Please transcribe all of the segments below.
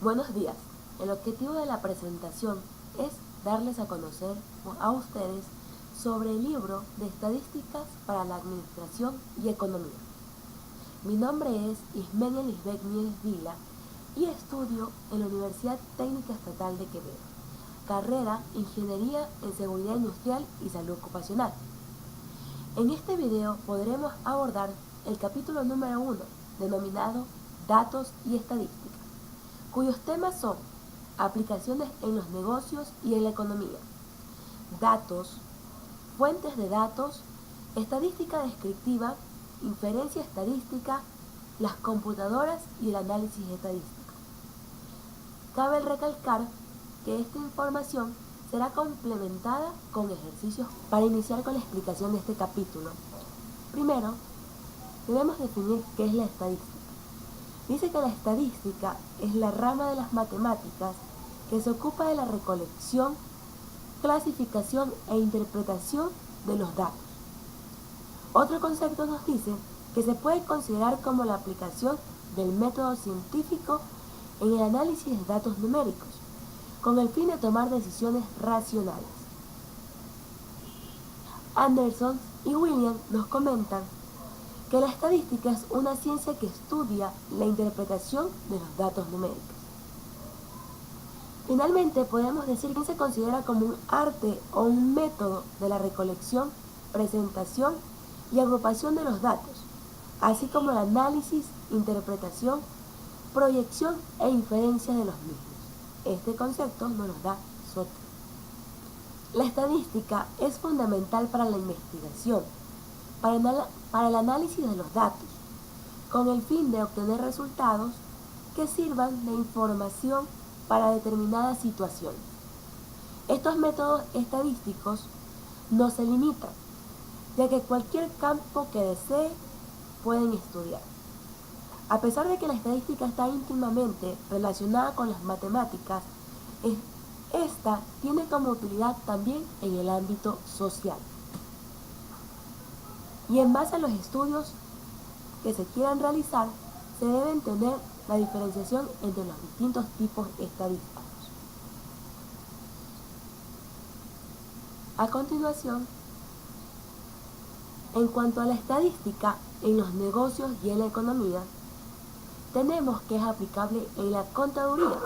Buenos días. El objetivo de la presentación es darles a conocer a ustedes sobre el libro de Estadísticas para la Administración y Economía. Mi nombre es Ismenia Lisbeth Nieves Vila y estudio en la Universidad Técnica Estatal de Quevedo, carrera Ingeniería en Seguridad Industrial y Salud Ocupacional. En este video podremos abordar el capítulo número 1, denominado Datos y Estadística, cuyos temas son aplicaciones en los negocios y en la economía, datos, fuentes de datos, estadística descriptiva, inferencia estadística, las computadoras y el análisis estadístico. Cabe recalcar que esta información será complementada con ejercicios para iniciar con la explicación de este capítulo. Primero, debemos definir qué es la estadística. Dice que la estadística es la rama de las matemáticas que se ocupa de la recolección, clasificación e interpretación de los datos. Otro concepto nos dice que se puede considerar como la aplicación del método científico en el análisis de datos numéricos, con el fin de tomar decisiones racionales. Anderson y Williams nos comentan que la estadística es una ciencia que estudia la interpretación de los datos numéricos. Finalmente, podemos decir que se considera como un arte o un método de la recolección, presentación y agrupación de los datos, así como el análisis, interpretación, proyección e inferencia de los mismos. Este concepto nos lo da Soto. La estadística es fundamental para la investigación, para el análisis de los datos, con el fin de obtener resultados que sirvan de información para determinadas situaciones. Estos métodos estadísticos no se limitan, ya que cualquier campo que desee pueden estudiar. A pesar de que la estadística está íntimamente relacionada con las matemáticas, esta tiene como utilidad también en el ámbito social. Y en base a los estudios que se quieran realizar, se debe entender la diferenciación entre los distintos tipos estadísticos. A continuación, en cuanto a la estadística en los negocios y en la economía, tenemos que es aplicable en la contaduría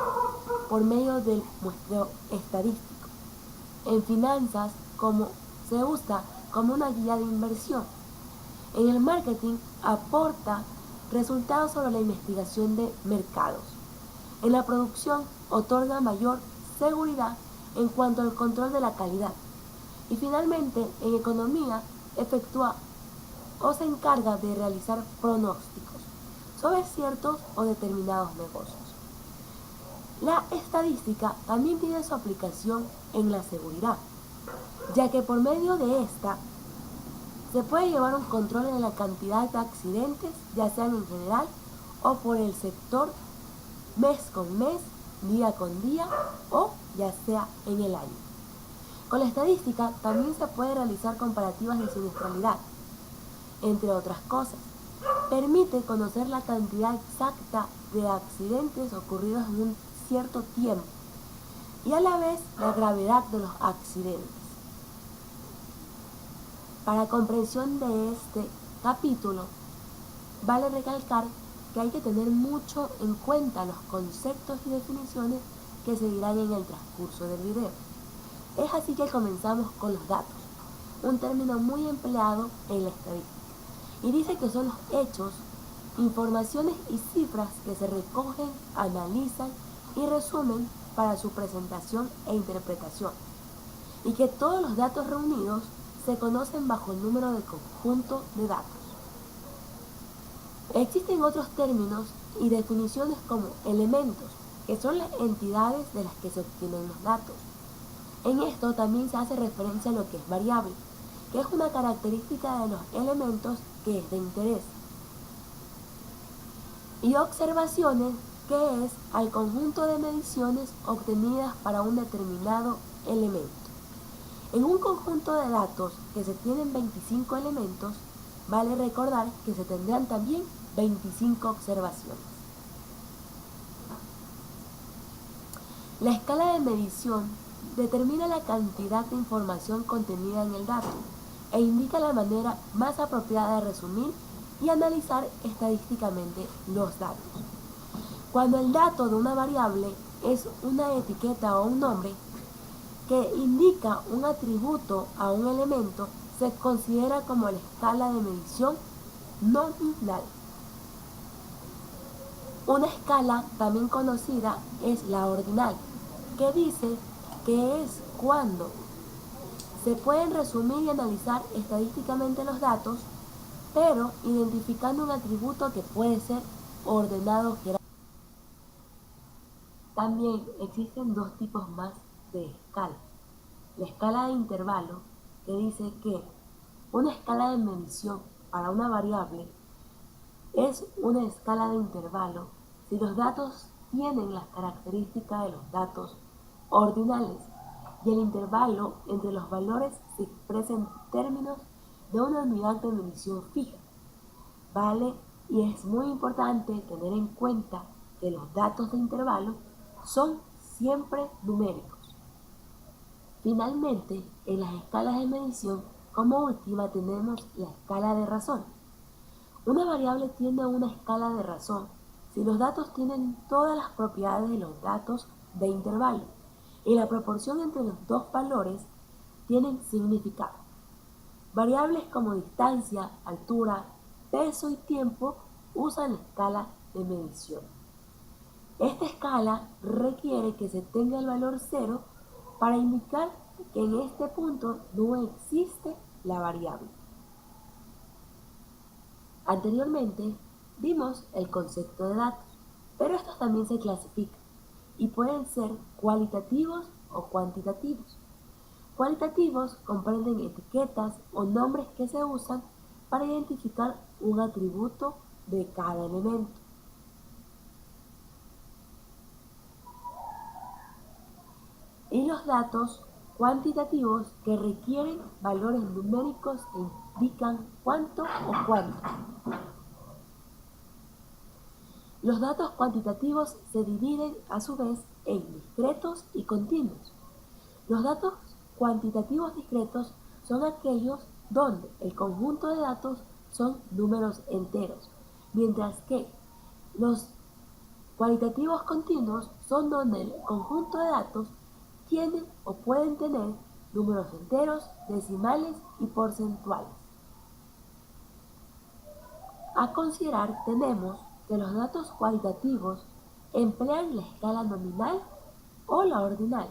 por medio del muestreo estadístico. En finanzas, como se usa como una guía de inversión. En el marketing aporta resultados sobre la investigación de mercados. En la producción otorga mayor seguridad en cuanto al control de la calidad. Y finalmente, en economía efectúa o se encarga de realizar pronósticos sobre ciertos o determinados negocios. La estadística también tiene su aplicación en la seguridad, ya que por medio de esta se puede llevar un control en la cantidad de accidentes, ya sean en general o por el sector, mes con mes, día con día o ya sea en el año. Con la estadística también se puede realizar comparativas de siniestralidad, entre otras cosas. Permite conocer la cantidad exacta de accidentes ocurridos en un cierto tiempo y a la vez la gravedad de los accidentes. Para comprensión de este capítulo, vale recalcar que hay que tener mucho en cuenta los conceptos y definiciones que se dirán en el transcurso del video. Es así que comenzamos con los datos, un término muy empleado en la estadística, y dice que son los hechos, informaciones y cifras que se recogen, analizan y resumen para su presentación e interpretación, y que todos los datos reunidos se conocen bajo el número de conjunto de datos. Existen otros términos y definiciones como elementos, que son las entidades de las que se obtienen los datos. En esto también se hace referencia a lo que es variable, que es una característica de los elementos que es de interés. Y observaciones, que es al conjunto de mediciones obtenidas para un determinado elemento. En un conjunto de datos que se tienen 25 elementos, vale recordar que se tendrán también 25 observaciones. La escala de medición determina la cantidad de información contenida en el dato e indica la manera más apropiada de resumir y analizar estadísticamente los datos. Cuando el dato de una variable es una etiqueta o un nombre que indica un atributo a un elemento, se considera como la escala de medición nominal. Una escala también conocida es la ordinal, que dice que es cuando se pueden resumir y analizar estadísticamente los datos, pero identificando un atributo que puede ser ordenado jerárquicamente. También existen dos tipos más de escala. La escala de intervalo, que dice que una escala de medición para una variable es una escala de intervalo si los datos tienen las características de los datos ordinales y el intervalo entre los valores se expresa en términos de una unidad de medición fija. ¿Vale? Y es muy importante tener en cuenta que los datos de intervalo son siempre numéricos. Finalmente, en las escalas de medición, como última tenemos la escala de razón. Una variable tiene una escala de razón si los datos tienen todas las propiedades de los datos de intervalo y la proporción entre los dos valores tienen significado. Variables como distancia, altura, peso y tiempo usan la escala de medición. Esta escala requiere que se tenga el valor 0 para indicar que en este punto no existe la variable. Anteriormente vimos el concepto de datos, pero estos también se clasifican y pueden ser cualitativos o cuantitativos. Cualitativos comprenden etiquetas o nombres que se usan para identificar un atributo de cada elemento. Y los datos cuantitativos que requieren valores numéricos que indican cuánto o cuánto. Los datos cuantitativos se dividen a su vez en discretos y continuos. Los datos cuantitativos discretos son aquellos donde el conjunto de datos son números enteros, mientras que los cualitativos continuos son donde el conjunto de datos tienen o pueden tener números enteros, decimales y porcentuales. A considerar tenemos que los datos cualitativos emplean la escala nominal o la ordinal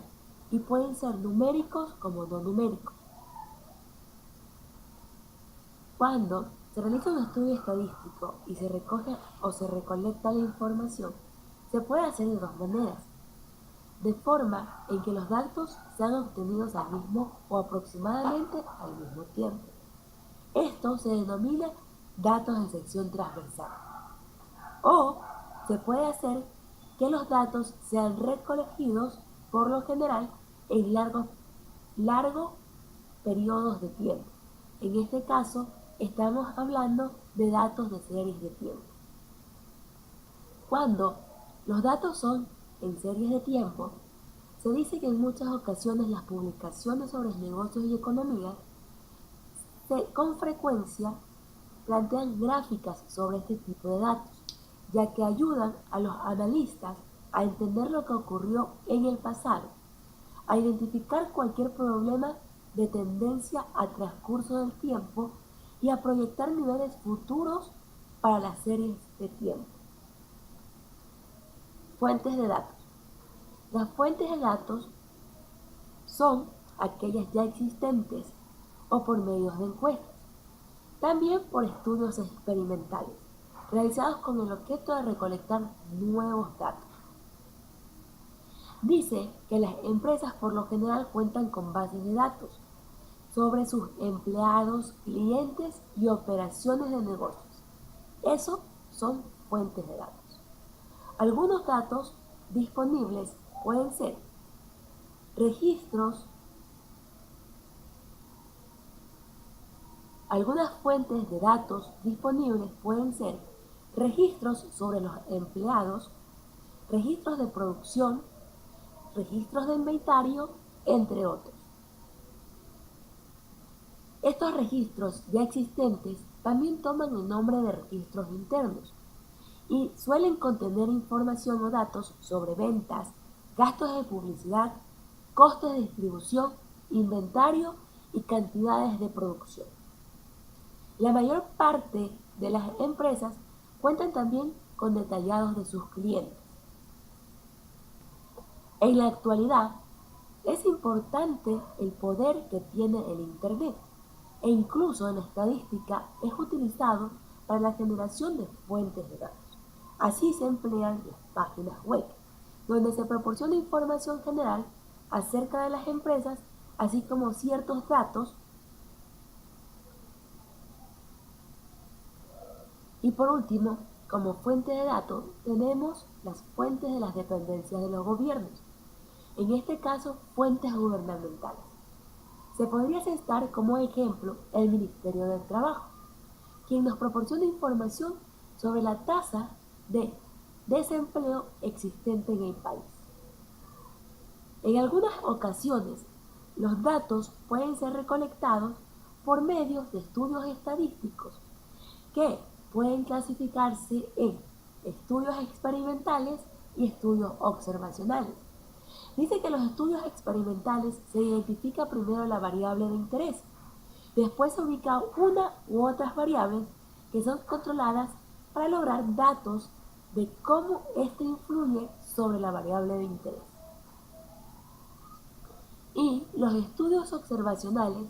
y pueden ser numéricos como no numéricos. Cuando se realiza un estudio estadístico y se recoge o se recolecta la información, se puede hacer de dos maneras, de forma en que los datos sean obtenidos al mismo o aproximadamente al mismo tiempo. Esto se denomina datos de sección transversal. O se puede hacer que los datos sean recogidos por lo general en largos periodos de tiempo. En este caso, estamos hablando de datos de series de tiempo. Cuando los datos son en series de tiempo, se dice que en muchas ocasiones las publicaciones sobre negocios y economía con frecuencia plantean gráficas sobre este tipo de datos, ya que ayudan a los analistas a entender lo que ocurrió en el pasado, a identificar cualquier problema de tendencia al transcurso del tiempo y a proyectar niveles futuros para las series de tiempo. Fuentes de datos. Las fuentes de datos son aquellas ya existentes o por medios de encuestas, también por estudios experimentales, realizados con el objeto de recolectar nuevos datos. Dice que las empresas por lo general cuentan con bases de datos sobre sus empleados, clientes y operaciones de negocios. Eso son fuentes de datos. Algunos datos disponibles pueden ser registros. Algunas fuentes de datos disponibles pueden ser registros sobre los empleados, registros de producción, registros de inventario, entre otros. Estos registros ya existentes también toman el nombre de registros internos y suelen contener información o datos sobre ventas, gastos de publicidad, costes de distribución, inventario y cantidades de producción. La mayor parte de las empresas cuentan también con detallados de sus clientes. En la actualidad, es importante el poder que tiene el Internet e incluso en la estadística es utilizado para la generación de fuentes de datos. Así se emplean las páginas web, donde se proporciona información general acerca de las empresas, así como ciertos datos. Y por último, como fuente de datos, tenemos las fuentes de las dependencias de los gobiernos, en este caso fuentes gubernamentales. Se podría citar como ejemplo el Ministerio del Trabajo, quien nos proporciona información sobre la tasa de desempleo existente en el país. En algunas ocasiones, los datos pueden ser recolectados por medios de estudios estadísticos que pueden clasificarse en estudios experimentales y estudios observacionales. Dice que los estudios experimentales se identifica primero la variable de interés, después se ubica una u otras variables que son controladas para lograr datos de cómo éste influye sobre la variable de interés. Y los estudios observacionales,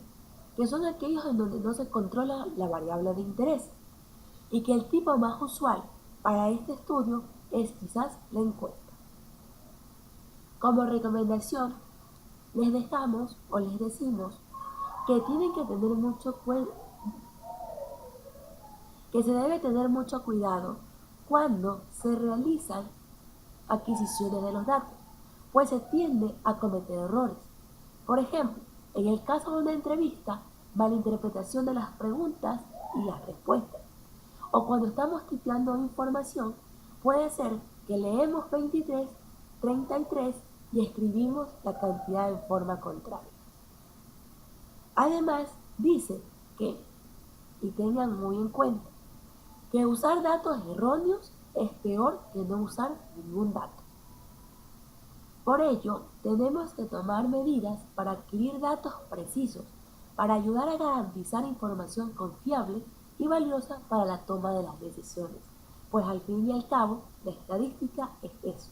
que son aquellos en donde no se controla la variable de interés, y que el tipo más usual para este estudio es quizás la encuesta. Como recomendación, les dejamos o les decimos que tienen que tener que se debe tener mucho cuidado cuando se realizan adquisiciones de los datos, pues se tiende a cometer errores. Por ejemplo, en el caso de una entrevista, malinterpretación de las preguntas y las respuestas. O cuando estamos tipeando información, puede ser que leemos 23, 33 y escribimos la cantidad en forma contraria. Además, dice que, y tengan muy en cuenta, que usar datos erróneos es peor que no usar ningún dato. Por ello, tenemos que tomar medidas para adquirir datos precisos, para ayudar a garantizar información confiable y valiosa para la toma de las decisiones, pues al fin y al cabo, la estadística es eso,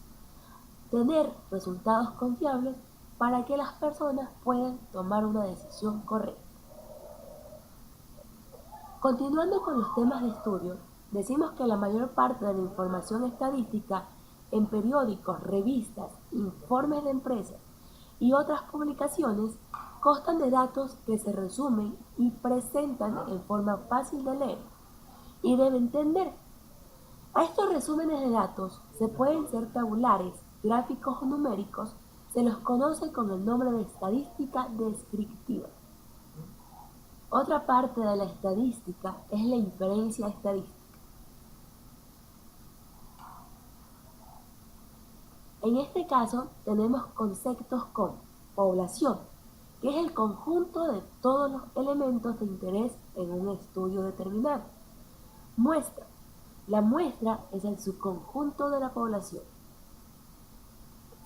tener resultados confiables para que las personas puedan tomar una decisión correcta. Continuando con los temas de estudio, decimos que la mayor parte de la información estadística en periódicos, revistas, informes de empresas y otras publicaciones constan de datos que se resumen y presentan en forma fácil de leer y de entender. A estos resúmenes de datos se pueden ser tabulares, gráficos o numéricos, se los conoce con el nombre de estadística descriptiva. Otra parte de la estadística es la inferencia estadística. En este caso tenemos conceptos como población, que es el conjunto de todos los elementos de interés en un estudio determinado. Muestra. La muestra es el subconjunto de la población.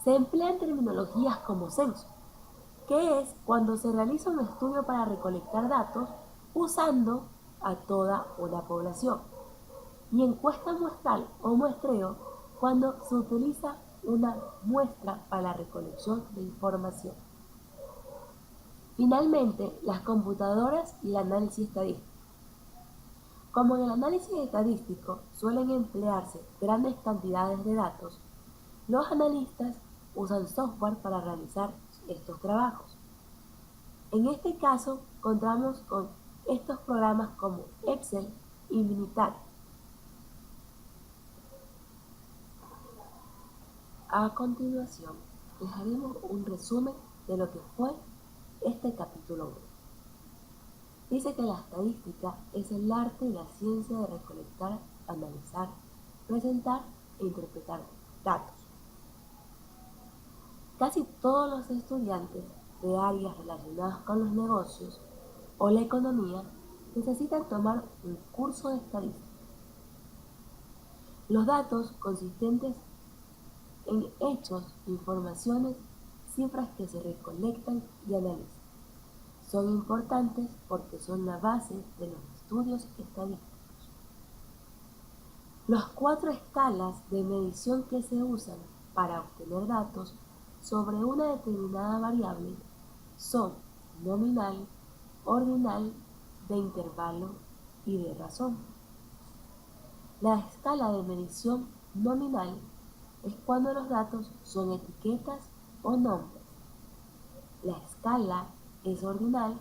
Se emplean terminologías como censo, que es cuando se realiza un estudio para recolectar datos usando a toda una población. Y encuesta muestral o muestreo cuando se utiliza una muestra para la recolección de información. Finalmente, las computadoras y el análisis estadístico. Como en el análisis estadístico suelen emplearse grandes cantidades de datos, los analistas usan software para realizar estos trabajos. En este caso, contamos con estos programas como Excel y Minitab. A continuación, les haremos un resumen de lo que fue este capítulo 1. Dice que la estadística es el arte y la ciencia de recolectar, analizar, presentar e interpretar datos. Casi todos los estudiantes de áreas relacionadas con los negocios o la economía necesitan tomar un curso de estadística. Los datos consistentes en hechos, informaciones, cifras que se recolectan y analizan. Son importantes porque son la base de los estudios estadísticos. Las 4 escalas de medición que se usan para obtener datos sobre una determinada variable son nominal, ordinal, de intervalo y de razón. La escala de medición nominal es cuando los datos son etiquetas o nombres. La escala es ordinal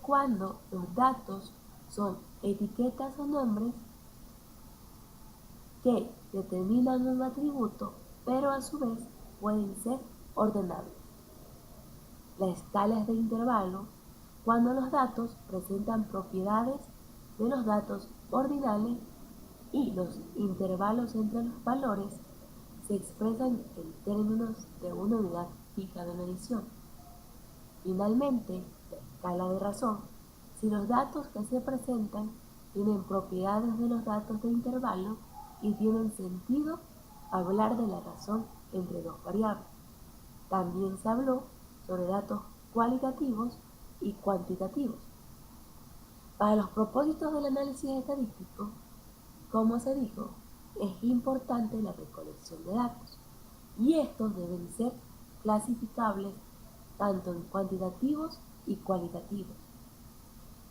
cuando los datos son etiquetas o nombres que determinan un atributo, pero a su vez pueden ser ordenables. La escala es de intervalo cuando los datos presentan propiedades de los datos ordinales y los intervalos entre los valores se expresan en términos de una unidad fija de medición. Finalmente, la escala de razón, si los datos que se presentan tienen propiedades de los datos de intervalo y tienen sentido hablar de la razón entre dos variables. También se habló sobre datos cualitativos y cuantitativos. Para los propósitos del análisis estadístico, como se dijo, es importante la recolección de datos y estos deben ser clasificables tanto en cuantitativos y cualitativos.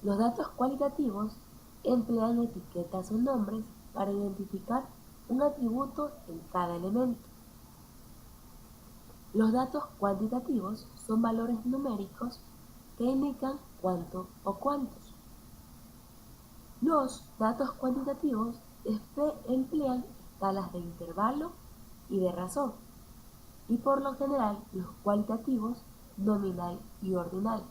Los datos cualitativos emplean etiquetas o nombres para identificar un atributo en cada elemento. Los datos cuantitativos son valores numéricos que indican cuánto o cuántos. Los datos cuantitativos emplean escalas de intervalo y de razón, y por lo general los cualitativos nominal y ordinal.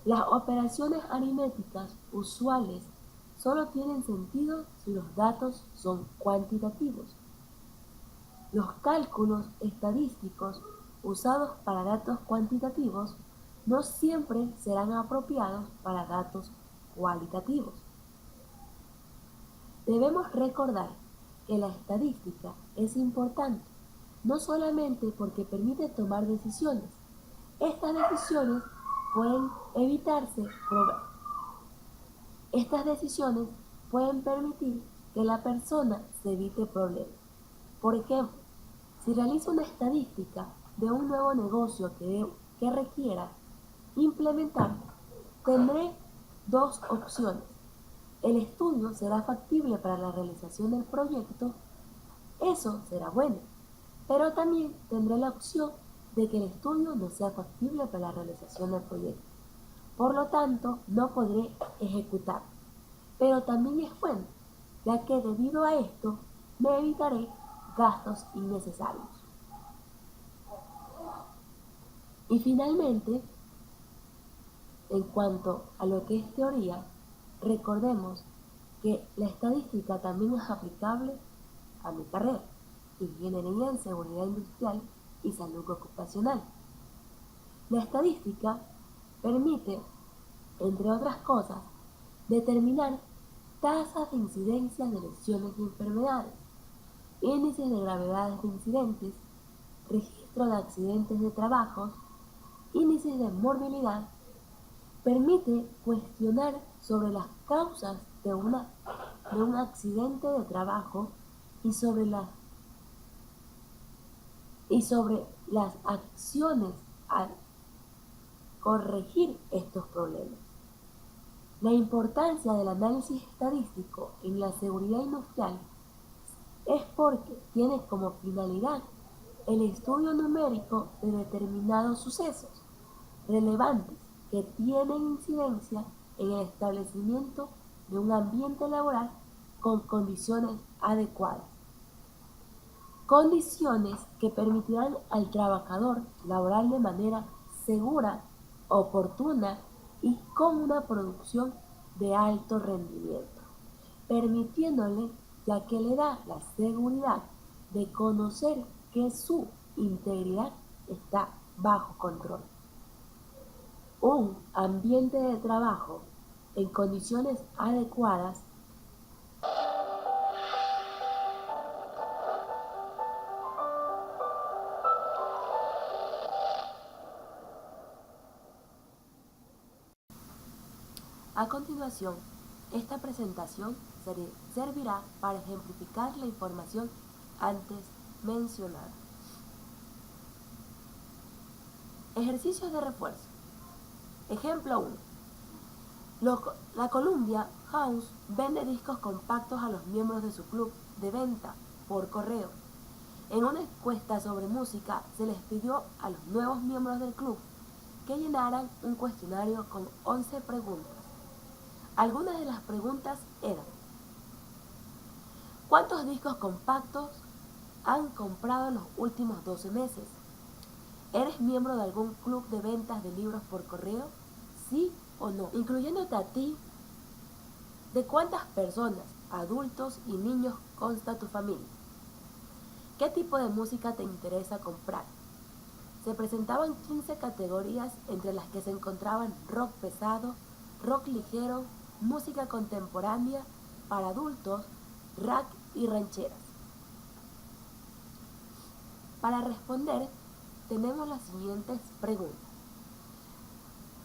Las operaciones aritméticas usuales solo tienen sentido si los datos son cuantitativos. Los cálculos estadísticos usados para datos cuantitativos no siempre serán apropiados para datos cualitativos. Debemos recordar que la estadística es importante, no solamente porque permite tomar decisiones. Estas decisiones pueden Estas decisiones pueden permitir que la persona se evite problemas. Por ejemplo, si realizo una estadística de un nuevo negocio que requiera implementar, tendré dos opciones. El estudio será factible para la realización del proyecto, eso será bueno, pero también tendré la opción de que el estudio no sea factible para la realización del proyecto. Por lo tanto, no podré ejecutar. Pero también es bueno, ya que debido a esto me evitaré gastos innecesarios. Y finalmente, en cuanto a lo que es teoría, recordemos que la estadística también es aplicable a mi carrera, Ingeniería en Seguridad Industrial y Salud Ocupacional. La estadística permite, entre otras cosas, determinar tasas de incidencia de lesiones y enfermedades, índices de gravedad de incidentes, registro de accidentes de trabajo, índices de morbilidad. Permite cuestionar sobre las causas de un accidente de trabajo y sobre las acciones a corregir estos problemas. La importancia del análisis estadístico en la seguridad industrial es porque tiene como finalidad el estudio numérico de determinados sucesos relevantes que tienen incidencia en el establecimiento de un ambiente laboral con condiciones adecuadas. Condiciones que permitirán al trabajador laborar de manera segura, oportuna y con una producción de alto rendimiento, permitiéndole, ya que le da la seguridad de conocer que su integridad está bajo control. Un ambiente de trabajo en condiciones adecuadas A continuación, esta presentación servirá para ejemplificar la información antes mencionada. Ejercicios de refuerzo. Ejemplo 1. La Columbia House vende discos compactos a los miembros de su club de venta por correo. En una encuesta sobre música se les pidió a los nuevos miembros del club que llenaran un cuestionario con 11 preguntas. Algunas de las preguntas eran: ¿cuántos discos compactos han comprado en los últimos 12 meses? ¿Eres miembro de algún club de ventas de libros por correo? ¿Sí o no? Incluyéndote a ti, ¿de cuántas personas, adultos y niños consta tu familia? ¿Qué tipo de música te interesa comprar? Se presentaban 15 categorías, entre las que se encontraban rock pesado, rock ligero, música contemporánea para adultos, rap y rancheras. Para responder, tenemos las siguientes preguntas.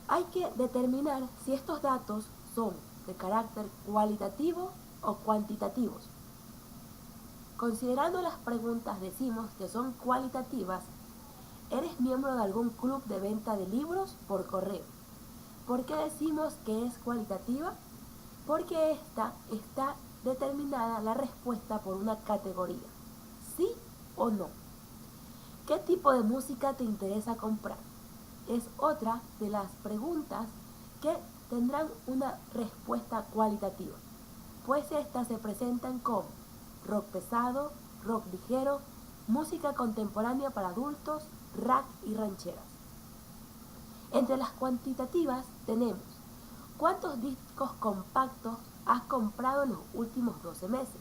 Hay que determinar si estos datos son de carácter cualitativo o cuantitativos. Considerando las preguntas, decimos que son cualitativas. ¿Eres miembro de algún club de venta de libros por correo? ¿Por qué decimos que es cualitativa? Porque esta está determinada la respuesta por una categoría, ¿sí o no? ¿Qué tipo de música te interesa comprar? Es otra de las preguntas que tendrán una respuesta cualitativa, pues estas se presentan como rock pesado, rock ligero, música contemporánea para adultos, rap y rancheras. Entre las cuantitativas tenemos: ¿cuántos discos compactos has comprado en los últimos 12 meses?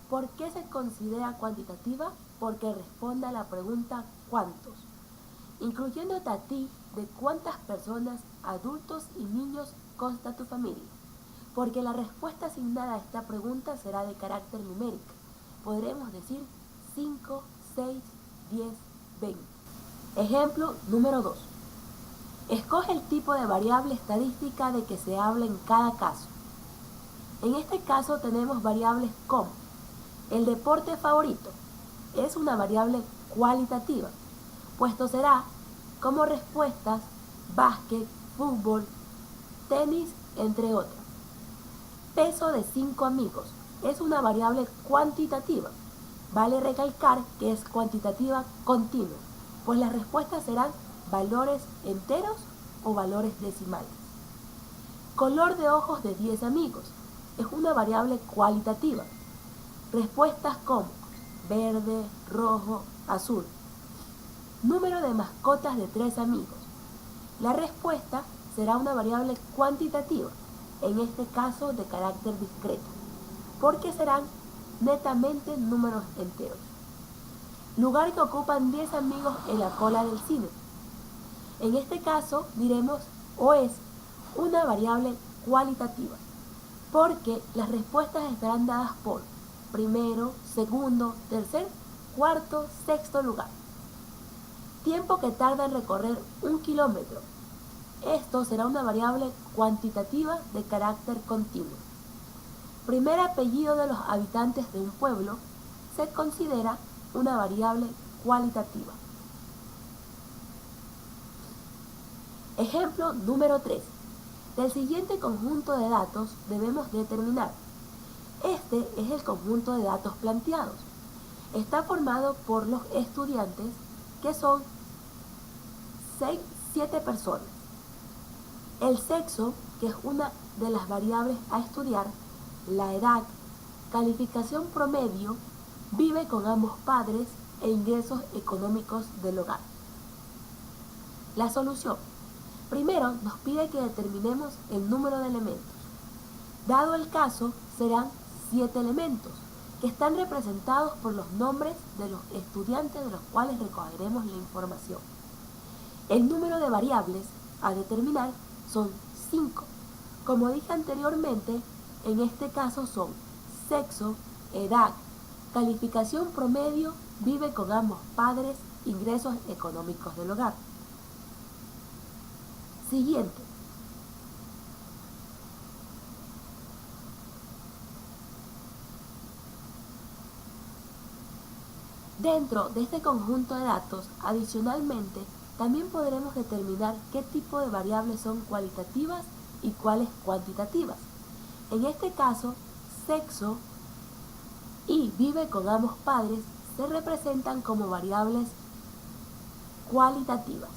¿Por qué se considera cuantitativa? Porque responde a la pregunta ¿cuántos? Incluyéndote a ti, ¿de cuántas personas, adultos y niños consta tu familia? Porque la respuesta asignada a esta pregunta será de carácter numérico. Podremos decir 5, 6, 10, 20. Ejemplo número 2. Escoge el tipo de variable estadística de que se habla en cada caso. En este caso tenemos variables como el deporte favorito. Es una variable cualitativa, puesto será como respuestas básquet, fútbol, tenis, entre otras. Peso de 5 amigos. Es una variable cuantitativa. Vale recalcar que es cuantitativa continua, pues las respuestas serán valores enteros o valores decimales. Color de ojos de 10 amigos. Es una variable cualitativa. Respuestas como verde, rojo, azul. Número de mascotas de 3 amigos. La respuesta será una variable cuantitativa, en este caso de carácter discreto, porque serán netamente números enteros. Lugar que ocupan 10 amigos en la cola del cine. En este caso diremos o es una variable cualitativa, porque las respuestas estarán dadas por primero, segundo, tercer, cuarto, sexto lugar. Tiempo que tarda en recorrer 1 kilómetro. Esto será una variable cuantitativa de carácter continuo. Primer apellido de los habitantes de un pueblo se considera una variable cualitativa. Ejemplo número 3. Del siguiente conjunto de datos debemos determinar. Este es el conjunto de datos planteados. Está formado por los estudiantes, que son 7 personas. El sexo, que es una de las variables a estudiar, la edad, calificación promedio, vive con ambos padres e ingresos económicos del hogar. La solución. Primero nos pide que determinemos el número de elementos. Dado el caso, serán 7 elementos. que están representados por los nombres de los estudiantes de los cuales recogeremos la información. El número de variables a determinar son 5. Como dije anteriormente, en este caso son sexo, edad, calificación promedio, vive con ambos padres, ingresos económicos del hogar. Siguiente. Dentro de este conjunto de datos, adicionalmente, también podremos determinar qué tipo de variables son cualitativas y cuáles cuantitativas. En este caso, sexo y vive con ambos padres se representan como variables cualitativas,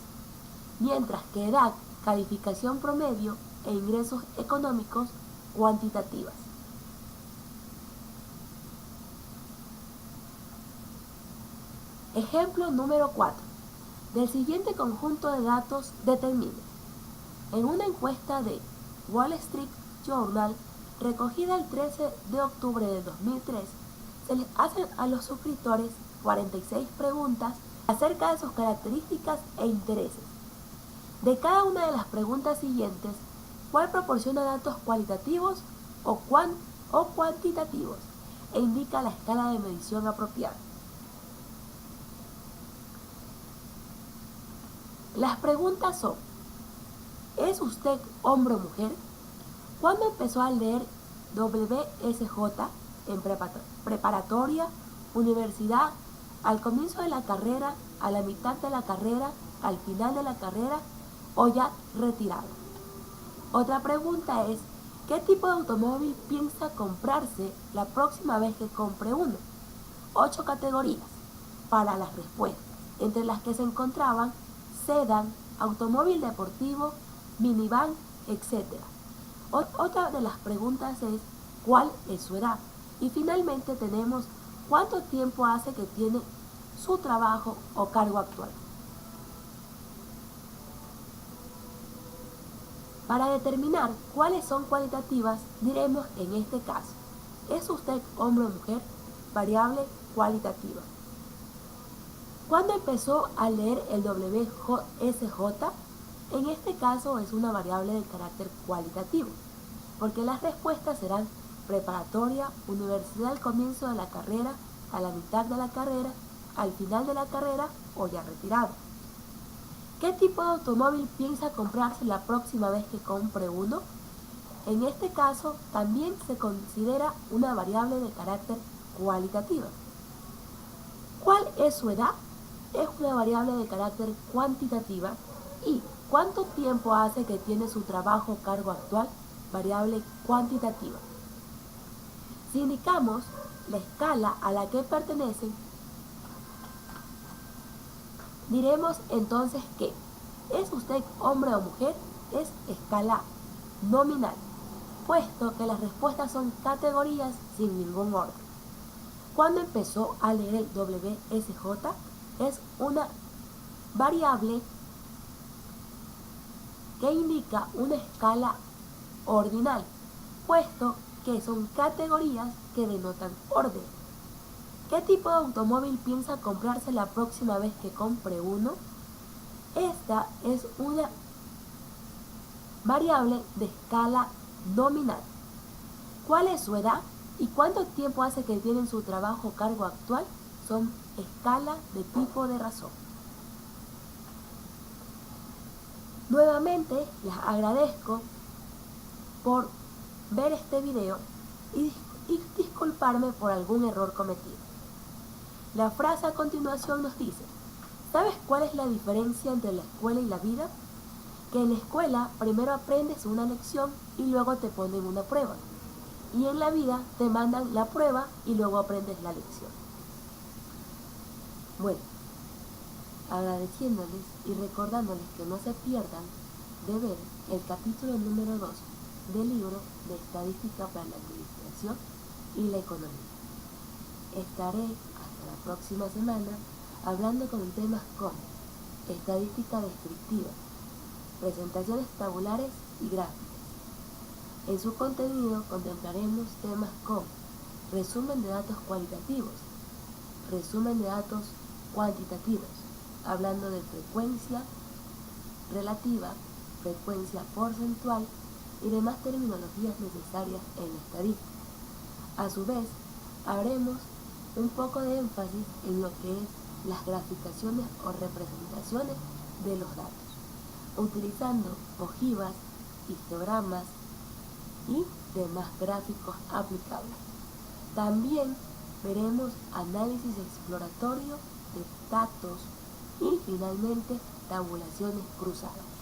mientras que edad, calificación promedio e ingresos económicos cuantitativas. Ejemplo número 4. Del siguiente conjunto de datos determine. En una encuesta de Wall Street Journal recogida el 13 de octubre de 2003, se les hacen a los suscriptores 46 preguntas acerca de sus características e intereses. De cada una de las preguntas siguientes, ¿cuál proporciona datos cualitativos o cuantitativos e indica la escala de medición apropiada? Las preguntas son: ¿es usted hombre o mujer? ¿Cuándo empezó a leer WSJ en preparatoria, universidad, al comienzo de la carrera, a la mitad de la carrera, al final de la carrera o ya retirado? Otra pregunta es: ¿qué tipo de automóvil piensa comprarse la próxima vez que compre uno? 8 categorías para las respuestas, entre las que se encontraban sedán, automóvil deportivo, minivan, etc. Otra de las preguntas es: ¿cuál es su edad? Y finalmente tenemos: ¿cuánto tiempo hace que tiene su trabajo o cargo actual? Para determinar cuáles son cualitativas, diremos en este caso: ¿es usted hombre o mujer? Variable cualitativa. ¿Cuándo empezó a leer el WSJ? En este caso es una variable de carácter cualitativo, porque las respuestas serán preparatoria, universidad al comienzo de la carrera, a la mitad de la carrera, al final de la carrera o ya retirado. ¿Qué tipo de automóvil piensa comprarse la próxima vez que compre uno? En este caso también se considera una variable de carácter cualitativa. ¿Cuál es su edad? Es una variable de carácter cuantitativa. ¿Y cuánto tiempo hace que tiene su trabajo o cargo actual? Variable cuantitativa. Si indicamos la escala a la que pertenecen, diremos entonces que ¿es usted hombre o mujer? Es escala nominal, puesto que las respuestas son categorías sin ningún orden. ¿Cuándo empezó a leer el WSJ? Es una variable que indica una escala ordinal, puesto que son categorías que denotan orden. ¿Qué tipo de automóvil piensa comprarse la próxima vez que compre uno? Esta es una variable de escala nominal. ¿Cuál es su edad y cuánto tiempo hace que tiene en su trabajo o cargo actual? Son escala de tipo de razón. Nuevamente les agradezco por ver este video y disculparme por algún error cometido. La frase a continuación nos dice: ¿sabes cuál es la diferencia entre la escuela y la vida? Que en la escuela primero aprendes una lección y luego te ponen una prueba. Y en la vida te mandan la prueba y luego aprendes la lección. Bueno, agradeciéndoles y recordándoles que no se pierdan de ver el capítulo número 2 del libro de Estadística para la Administración y la Economía. Estaré hasta la próxima semana hablando con temas como estadística descriptiva, presentaciones tabulares y gráficas. En su contenido contemplaremos temas como resumen de datos cualitativos, resumen de datos cuantitativos, hablando de frecuencia relativa, frecuencia porcentual y demás terminologías necesarias en la estadística. A su vez, haremos un poco de énfasis en lo que es las graficaciones o representaciones de los datos, utilizando ojivas, histogramas y demás gráficos aplicables. También veremos análisis exploratorio de datos y finalmente tabulaciones cruzadas.